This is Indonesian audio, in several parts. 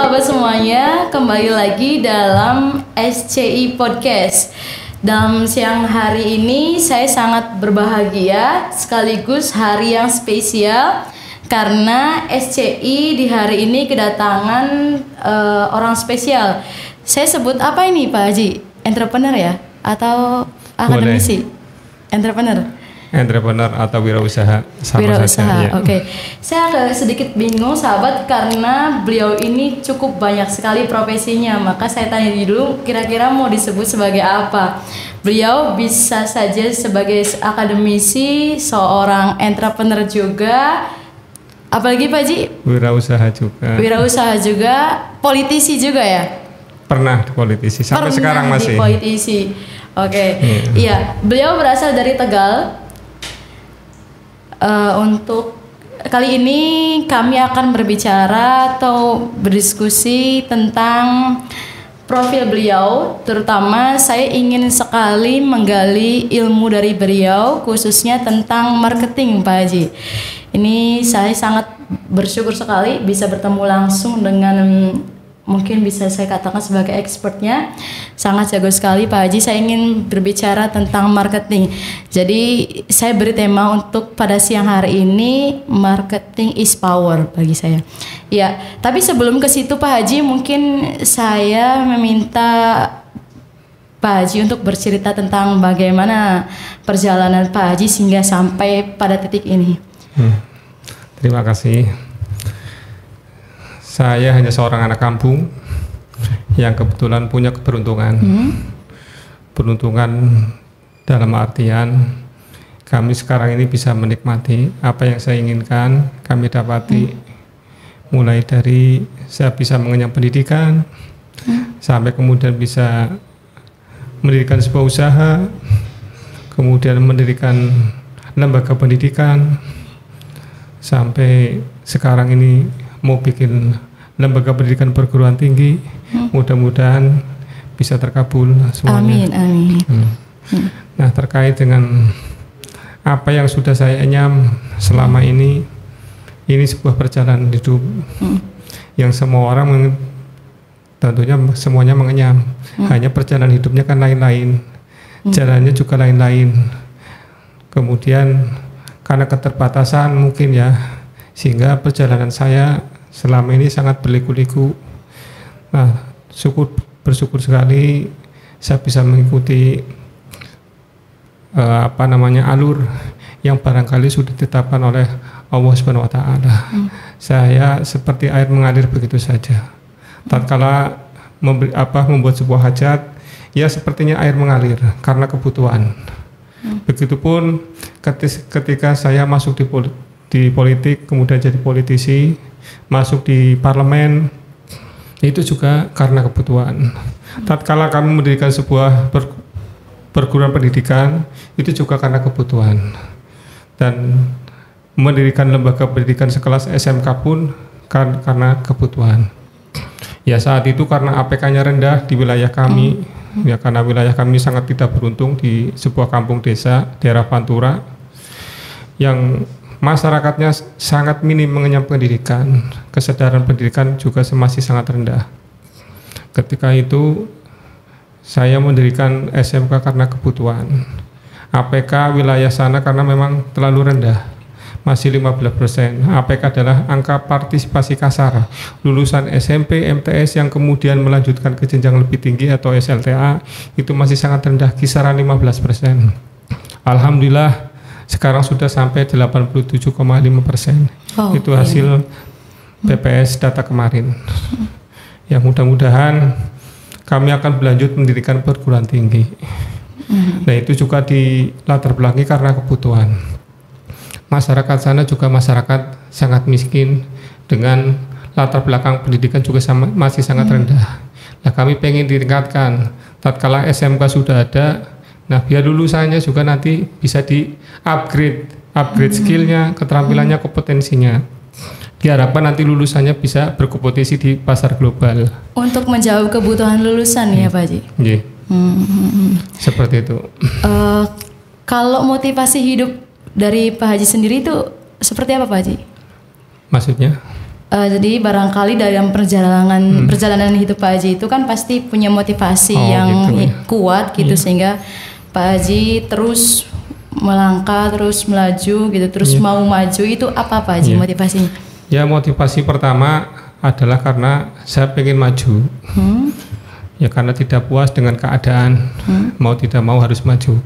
sahabat semuanya, kembali lagi dalam SCI Podcast. Dalam siang hari ini saya sangat berbahagia sekaligus hari yang spesial karena SCI di hari ini kedatangan orang spesial. Saya sebut apa ini Pak Haji? Entrepreneur ya? Atau akademisi? Entrepreneur atau wirausaha sama wirausaha, saja. Oke. Saya agak sedikit bingung sahabat karena beliau ini cukup banyak sekali profesinya. Maka saya tanya dulu kira-kira mau disebut sebagai apa. Beliau bisa saja sebagai akademisi, seorang entrepreneur juga. Apalagi Pak Ji? Wirausaha juga, politisi juga ya? Pernah politisi, sampai sekarang masih. Politisi. Oke. Iya, beliau berasal dari Tegal. Untuk kali ini kami akan berbicara atau berdiskusi tentang profil beliau. Terutama saya ingin sekali menggali ilmu dari beliau khususnya tentang marketing Pak Haji. Ini saya sangat bersyukur sekali bisa bertemu langsung dengan mungkin bisa saya katakan sebagai expertnya. Sangat jago sekali Pak Haji. Saya ingin berbicara tentang marketing. Jadi saya beri tema untuk pada siang hari ini, marketing is power bagi saya. Ya, tapi sebelum ke situ Pak Haji, mungkin saya meminta Pak Haji untuk bercerita tentang bagaimana perjalanan Pak Haji sehingga sampai pada titik ini. Terima kasih. Saya hanya seorang anak kampung yang kebetulan punya keberuntungan. Beruntungan dalam artian kami sekarang ini bisa menikmati apa yang saya inginkan, kami dapati. Mulai dari saya bisa mengenyam pendidikan, sampai kemudian bisa mendirikan sebuah usaha, kemudian mendirikan lembaga pendidikan, sampai sekarang ini mau bikin lembaga pendidikan perguruan tinggi. Mudah-mudahan bisa terkabul semuanya. Amin. Nah, terkait dengan apa yang sudah saya enyam selama ini sebuah perjalanan hidup yang semua orang tentunya semuanya mengenyam. Hanya perjalanan hidupnya kan lain-lain, jalannya juga lain-lain. Kemudian karena keterbatasan mungkin ya, sehingga perjalanan saya selama ini sangat berliku-liku. Nah, bersyukur sekali saya bisa mengikuti alur yang barangkali sudah ditetapkan oleh Allah Subhanahu wa taala. Saya seperti air mengalir begitu saja. Tatkala membuat sebuah hajat, ya sepertinya air mengalir karena kebutuhan. Begitupun ketika saya masuk di politik, kemudian jadi politisi, masuk di parlemen, itu juga karena kebutuhan. Tatkala kami mendirikan sebuah perguruan pendidikan, itu juga karena kebutuhan. Dan mendirikan lembaga pendidikan sekelas SMK pun karena kebutuhan. Ya saat itu karena APK-nya rendah di wilayah kami, ya karena wilayah kami sangat tidak beruntung di sebuah kampung desa, daerah Pantura, yang masyarakatnya sangat minim mengenyam pendidikan, kesadaran pendidikan juga masih sangat rendah. Ketika itu saya mendirikan SMK karena kebutuhan. APK wilayah sana karena memang terlalu rendah, masih 15%. APK adalah angka partisipasi kasar. Lulusan SMP, MTS yang kemudian melanjutkan ke jenjang lebih tinggi atau SLTA itu masih sangat rendah, kisaran 15%. Alhamdulillah sekarang sudah sampai 87,5%. Itu hasil BPS data kemarin. Ya mudah-mudahan kami akan berlanjut mendirikan perguruan tinggi. Nah itu juga di latar belakangi karena kebutuhan. Masyarakat sana juga masyarakat sangat miskin dengan latar belakang pendidikan juga masih sangat rendah. Nah kami pengen ditingkatkan. Tatkala SMK sudah ada, nah biar lulusannya juga nanti bisa upgrade skillnya, keterampilannya, kompetensinya. Diharapkan nanti lulusannya bisa berkompetisi di pasar global. Untuk menjawab kebutuhan lulusan ya Pak Haji? Iya. Seperti itu. Kalau motivasi hidup dari Pak Haji sendiri itu seperti apa Pak Haji? Maksudnya? Jadi barangkali dalam perjalanan hidup Pak Haji itu kan pasti punya motivasi yang gitu, ya. kuat gitu, sehingga Pak Haji terus melangkah, terus melaju gitu, terus mau maju. Itu apa Pak Haji motivasinya? Ya, motivasi pertama adalah karena saya pengen maju. Ya, karena tidak puas dengan keadaan, mau tidak mau harus maju.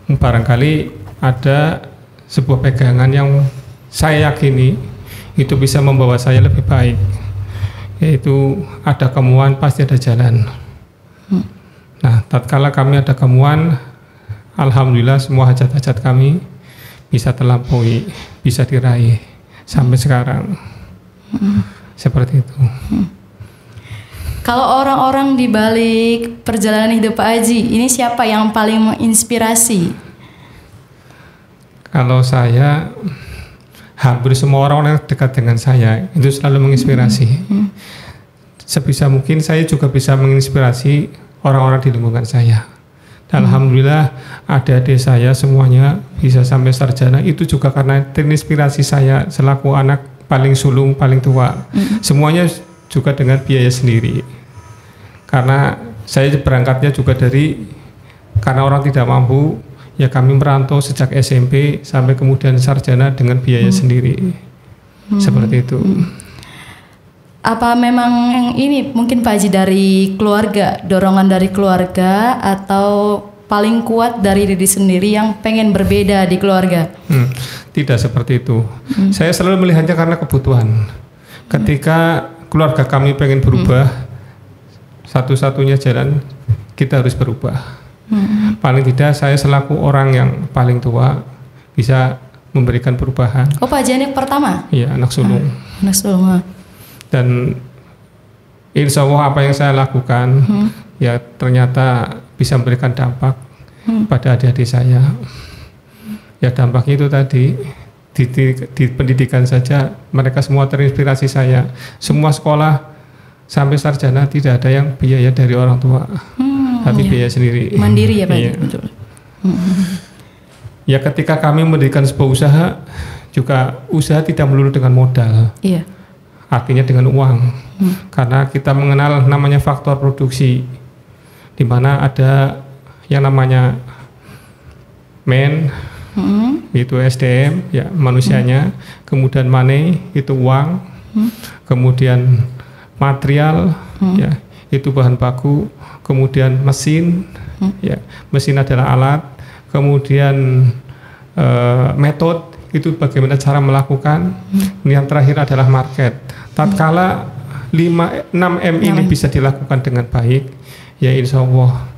Barangkali ada sebuah pegangan yang saya yakini itu bisa membawa saya lebih baik, yaitu ada kemuan pasti ada jalan. Nah, tatkala kami ada kemuan, alhamdulillah semua hajat-hajat kami bisa terlampaui, bisa diraih sampai sekarang. Seperti itu. Kalau orang-orang di balik perjalanan hidup Pak Haji, ini siapa yang paling menginspirasi? Kalau saya, hampir semua orang yang dekat dengan saya itu selalu menginspirasi. Sebisa mungkin saya juga bisa menginspirasi orang-orang di lingkungan saya. Dan alhamdulillah adik-adik saya semuanya bisa sampai sarjana, itu juga karena terinspirasi saya selaku anak paling sulung, paling tua. Semuanya juga dengan biaya sendiri. Karena saya berangkatnya juga karena orang tidak mampu. Ya, kami merantau sejak SMP sampai kemudian sarjana dengan biaya sendiri. Seperti itu. Apa memang ini mungkin Pak Haji dari keluarga, dorongan dari keluarga, atau paling kuat dari diri sendiri yang pengen berbeda di keluarga? Tidak seperti itu. Saya selalu melihatnya karena kebutuhan. Ketika keluarga kami pengen berubah, satu-satunya jalan kita harus berubah. Paling tidak saya selaku orang yang paling tua bisa memberikan perubahan. Oh, Pak Haji anak pertama? Iya, anak sulung. Anak sulung. Dan insya Allah apa yang saya lakukan ya ternyata bisa memberikan dampak pada adik-adik saya. Ya, dampaknya itu tadi di pendidikan saja mereka semua terinspirasi saya. Semua sekolah sampai sarjana tidak ada yang biaya dari orang tua. Tapi biaya sendiri. Mandiri ya Pak? Iya. Betul. Ya, ketika kami mendirikan sebuah usaha, juga usaha tidak melulu dengan modal. Iya. Artinya dengan uang. Karena kita mengenal namanya faktor produksi, di mana ada yang namanya itu SDM, ya manusianya, kemudian money itu uang, kemudian material, ya itu bahan baku, kemudian mesin, ya mesin adalah alat, kemudian metode itu bagaimana cara melakukan, yang terakhir adalah market. Tatkala 6M ini bisa dilakukan dengan baik, ya insya Allah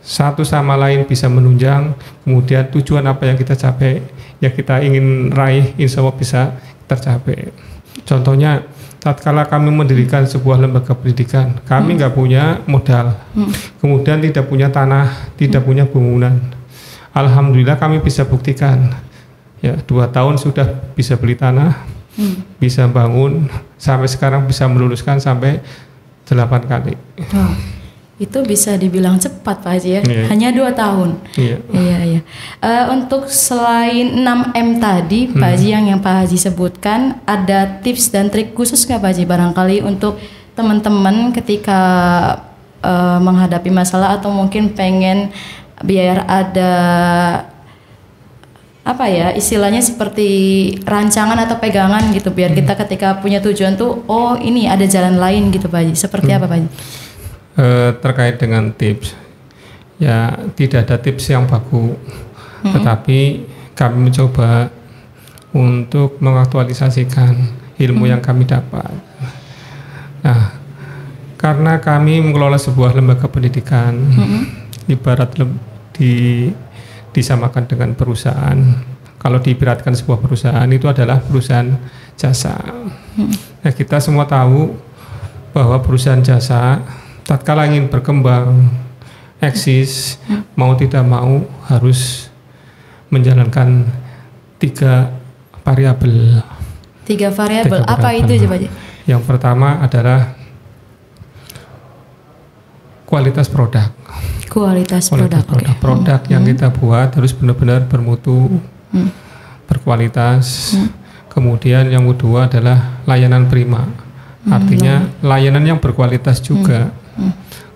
satu sama lain bisa menunjang, kemudian tujuan apa yang kita capai, yang kita ingin raih, insya Allah bisa tercapai. Contohnya, tatkala kami mendirikan sebuah lembaga pendidikan, kami nggak punya modal, kemudian tidak punya tanah, tidak punya bangunan. Alhamdulillah kami bisa buktikan, ya 2 tahun sudah bisa beli tanah, bisa bangun, sampai sekarang bisa meluluskan sampai 8 kali. Itu bisa dibilang cepat Pak Haji ya, hanya 2 tahun. Iya. Untuk selain 6M tadi Pak Haji yang Pak Haji sebutkan, ada tips dan trik khusus nggak Pak Haji barangkali untuk teman-teman ketika menghadapi masalah atau mungkin pengen biar ada apa ya istilahnya seperti rancangan atau pegangan gitu, biar kita ketika punya tujuan tuh oh ini ada jalan lain gitu Pak Haji. Seperti apa Pak Haji? Terkait dengan tips, ya tidak ada tips yang baku, tetapi kami mencoba untuk mengaktualisasikan ilmu yang kami dapat. Nah, karena kami mengelola sebuah lembaga pendidikan, ibarat disamakan dengan perusahaan. Kalau diibaratkan sebuah perusahaan itu adalah perusahaan jasa. Nah, kita semua tahu bahwa perusahaan jasa tatkala ingin berkembang, eksis, mau tidak mau harus menjalankan 3 variabel. 3 variabel. Apa itu coba? Yang pertama adalah kualitas produk. Kualitas produk. Produk yang kita buat harus benar-benar bermutu, berkualitas. Kemudian yang kedua adalah layanan prima, artinya layanan yang berkualitas juga.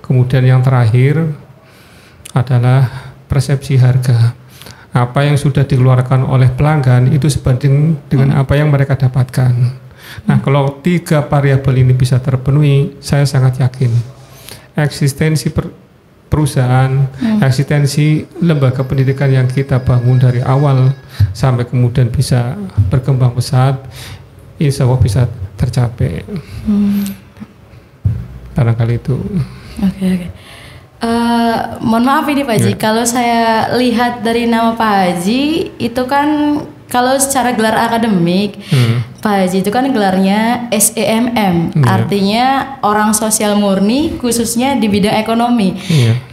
Kemudian yang terakhir adalah persepsi harga. Apa yang sudah dikeluarkan oleh pelanggan itu sebanding dengan apa yang mereka dapatkan. Nah, kalau 3 variabel ini bisa terpenuhi, saya sangat yakin eksistensi perusahaan, eksistensi lembaga pendidikan yang kita bangun dari awal sampai kemudian bisa berkembang pesat, insya Allah bisa tercapai. Barangkali itu. Oke. Mohon maaf ini Pak Haji, kalau saya lihat dari nama Pak Haji itu kan kalau secara gelar akademik Pak Haji itu kan gelarnya SEMM, artinya orang sosial murni khususnya di bidang ekonomi.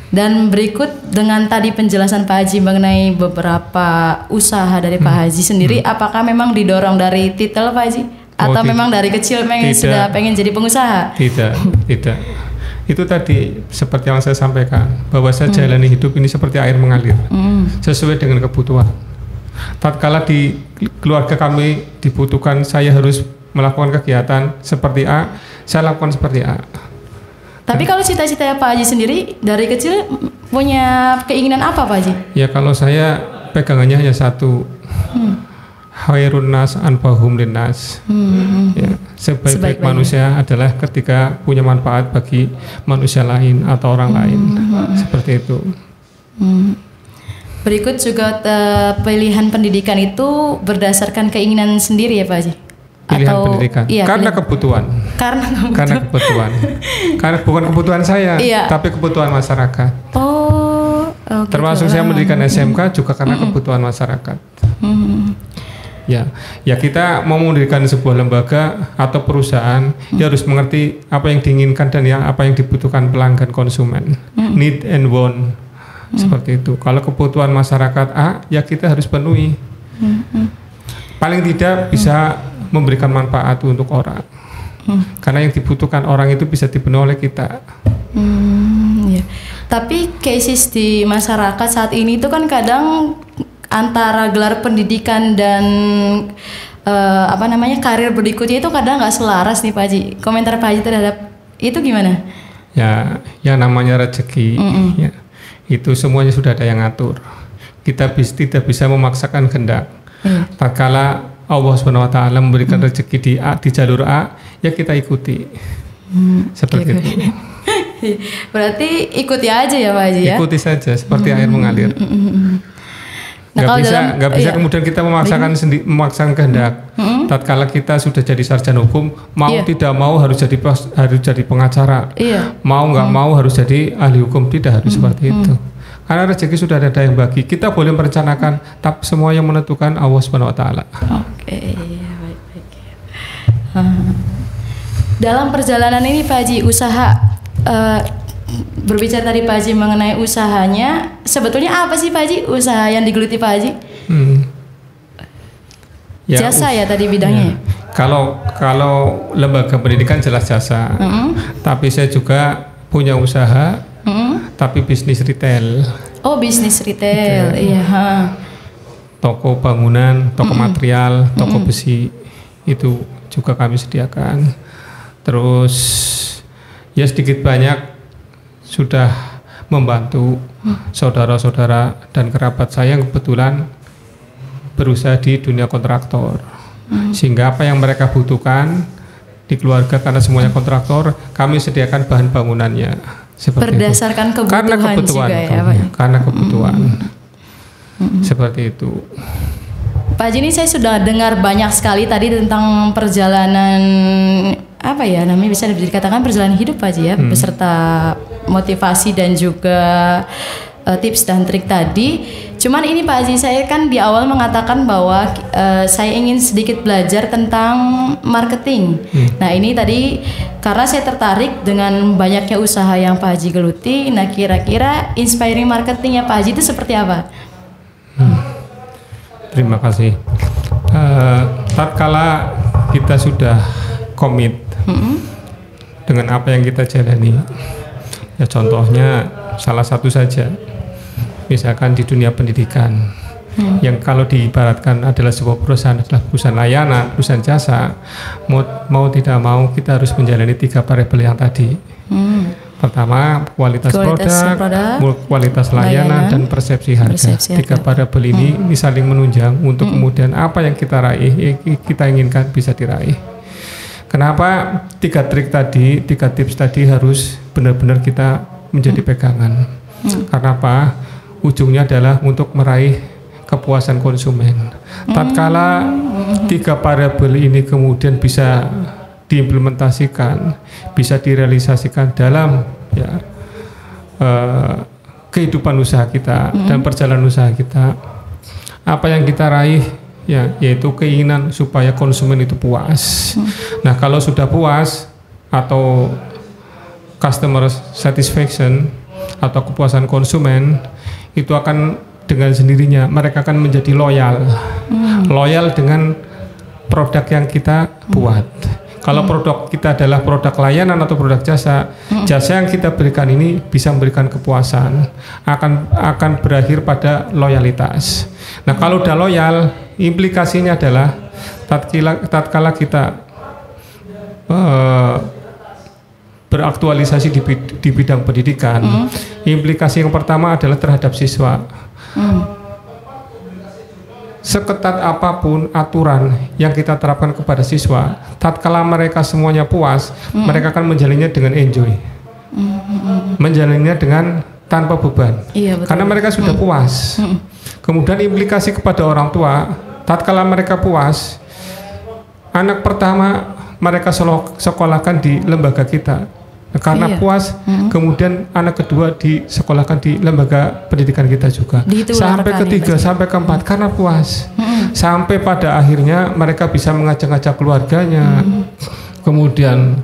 Dan berikut dengan tadi penjelasan Pak Haji mengenai beberapa usaha dari Pak Haji sendiri, apakah memang didorong dari titel Pak Haji? Atau memang dari kecil sudah pengen jadi pengusaha? Tidak. Itu tadi seperti yang saya sampaikan, bahwa saya jalani hidup ini seperti air mengalir, sesuai dengan kebutuhan. Tatkala di keluarga kami dibutuhkan saya harus melakukan kegiatan seperti A, saya lakukan seperti A. Tapi kalau cita-cita Pak Haji sendiri dari kecil punya keinginan apa Pak Haji? Ya kalau saya pegangannya hanya satu, khairun nas anfa'uhum linnas. Ya, sebaik-baik manusia adalah ketika punya manfaat bagi manusia lain atau orang lain. Seperti itu. Berikut juga pilihan pendidikan itu berdasarkan keinginan sendiri ya Pak Haji? Pilihan pendidikan? Iya, karena kebutuhan. Karena kebutuhan. Karena bukan kebutuhan saya, tapi kebutuhan masyarakat. Termasuk saya mendirikan SMK juga karena kebutuhan masyarakat. Ya kita mau mendirikan sebuah lembaga atau perusahaan, ya harus mengerti apa yang diinginkan dan apa yang dibutuhkan pelanggan konsumen, need and want, seperti itu. Kalau kebutuhan masyarakat A, ya kita harus penuhi. Paling tidak bisa memberikan manfaat untuk orang, karena yang dibutuhkan orang itu bisa dipenuhi oleh kita. Tapi cases di masyarakat saat ini itu kan kadang antara gelar pendidikan dan karir berikutnya itu kadang nggak selaras nih Pak Haji. Komentar Pak Haji terhadap itu gimana? Ya namanya rezeki, ya, itu semuanya sudah ada yang ngatur. Kita tidak bisa memaksakan kehendak. Tatkala Allah SWT memberikan rezeki di jalur A, ya kita ikuti. Seperti itu. Berarti ikuti aja ya Pak Haji ya? Ikuti saja seperti air mengalir. Nggak bisa kemudian kita memaksakan kehendak. Tatkala kita sudah jadi sarjana hukum, tidak mau harus jadi pengacara, mau nggak mau harus jadi ahli hukum, tidak harus seperti itu. Karena rezeki sudah ada yang bagi. Kita boleh merencanakan, tapi semua yang menentukan Allah SWT. Baik. Dalam perjalanan ini Pak Haji usaha berbicara tadi Pak Haji mengenai usahanya, sebetulnya apa sih Pak Haji usaha yang digeluti Pak Haji? Jasa ya tadi bidangnya. Kalau lembaga pendidikan jelas jasa, tapi saya juga punya usaha, tapi bisnis retail. Oh bisnis retail, iya. Toko bangunan, toko material, toko besi itu juga kami sediakan. Terus ya sedikit banyak sudah membantu saudara-saudara dan kerabat saya yang kebetulan berusaha di dunia kontraktor, sehingga apa yang mereka butuhkan di keluarga karena semuanya kontraktor, kami sediakan bahan bangunannya berdasarkan itu. Kebutuhan juga ya Pak? Karena kebutuhan seperti itu. Pak Haji, ini saya sudah dengar banyak sekali tadi tentang perjalanan bisa dikatakan perjalanan hidup Pak Haji ya, beserta motivasi dan juga tips dan trik tadi. Cuman ini Pak Haji, saya kan di awal mengatakan bahwa saya ingin sedikit belajar tentang marketing. Nah ini tadi karena saya tertarik dengan banyaknya usaha yang Pak Haji geluti. Nah kira-kira inspiring marketingnya Pak Haji itu seperti apa? Terima kasih. Tatkala kita sudah komit dengan apa yang kita jalani, ya contohnya salah satu saja, misalkan di dunia pendidikan, yang kalau diibaratkan adalah sebuah perusahaan, adalah perusahaan layanan, perusahaan jasa, mau tidak mau kita harus menjalani 3 variabel yang tadi. Pertama, kualitas produk, kualitas layanan, dan persepsi harga. 3 variabel ini saling menunjang untuk kemudian apa yang kita raih, kita inginkan bisa diraih. Kenapa 3 trik tadi, 3 tips tadi harus benar-benar kita menjadi pegangan? Karena apa? Ujungnya adalah untuk meraih kepuasan konsumen. Tatkala 3 variabel ini kemudian bisa diimplementasikan, bisa direalisasikan dalam kehidupan usaha kita dan perjalanan usaha kita, apa yang kita raih yaitu keinginan supaya konsumen itu puas. Nah, kalau sudah puas atau customer satisfaction atau kepuasan konsumen, itu akan dengan sendirinya mereka akan menjadi loyal dengan produk yang kita buat. Kalau produk kita adalah produk layanan atau produk jasa, jasa yang kita berikan ini bisa memberikan kepuasan, akan berakhir pada loyalitas. Nah, kalau udah loyal, implikasinya adalah tatkala kita beraktualisasi di bidang pendidikan, implikasi yang pertama adalah terhadap siswa. Seketat apapun aturan yang kita terapkan kepada siswa, tatkala mereka semuanya puas, mereka akan menjalannya dengan enjoy, menjalannya dengan tanpa beban, karena mereka sudah puas. Kemudian implikasi kepada orang tua, tatkala mereka puas, anak pertama mereka sekolahkan di lembaga kita, karena puas, kemudian anak kedua disekolahkan di lembaga pendidikan kita juga, sampai ketiga, sampai keempat, karena puas, sampai pada akhirnya mereka bisa mengajak-ajak keluarganya, kemudian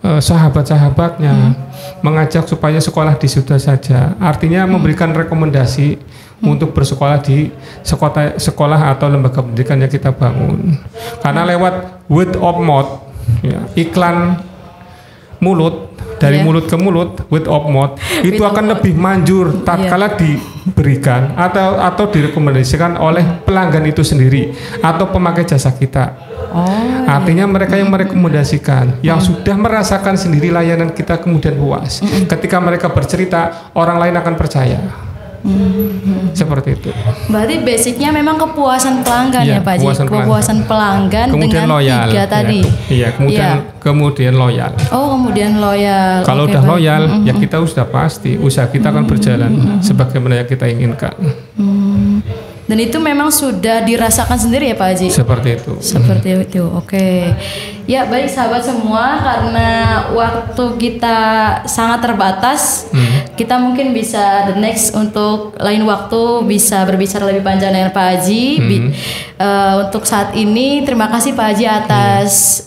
sahabat-sahabatnya, mengajak supaya sekolah di situ saja. Artinya memberikan rekomendasi untuk bersekolah di sekolah atau lembaga pendidikan yang kita bangun. Karena lewat word of mouth, iklan mulut, dari mulut ke mulut, word of mouth, itu akan lebih manjur tatkala diberikan atau direkomendasikan oleh pelanggan itu sendiri atau pemakai jasa kita. Artinya mereka yang merekomendasikan, yang sudah merasakan sendiri layanan kita kemudian puas. Ketika mereka bercerita, orang lain akan percaya. Seperti itu. Berarti basicnya memang kepuasan pelanggan ya Pak Ji. Kepuasan pelanggan kemudian dengan loyal, 3 tadi. Iya, kemudian loyal. Oh, kemudian loyal. Kalau udah loyal, ya kita sudah pasti usaha kita akan berjalan sebagaimana yang kita inginkan. Dan itu memang sudah dirasakan sendiri ya Pak Haji? Seperti itu. Seperti itu, oke. Ya baik sahabat semua, karena waktu kita sangat terbatas, kita mungkin bisa the next untuk lain waktu bisa berbicara lebih panjang dengan Pak Haji. Untuk saat ini terima kasih Pak Haji atas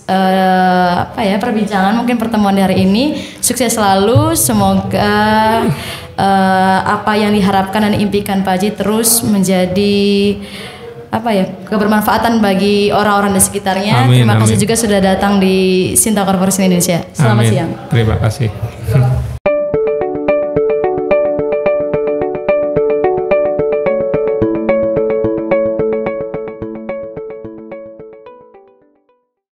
perbincangan, mungkin pertemuan hari ini. Sukses selalu, semoga apa yang diharapkan dan diimpikan Pak Haji terus menjadi kebermanfaatan bagi orang-orang di sekitarnya. Terima kasih juga sudah datang di Sinta Corporation Indonesia. Selamat siang. Terima kasih.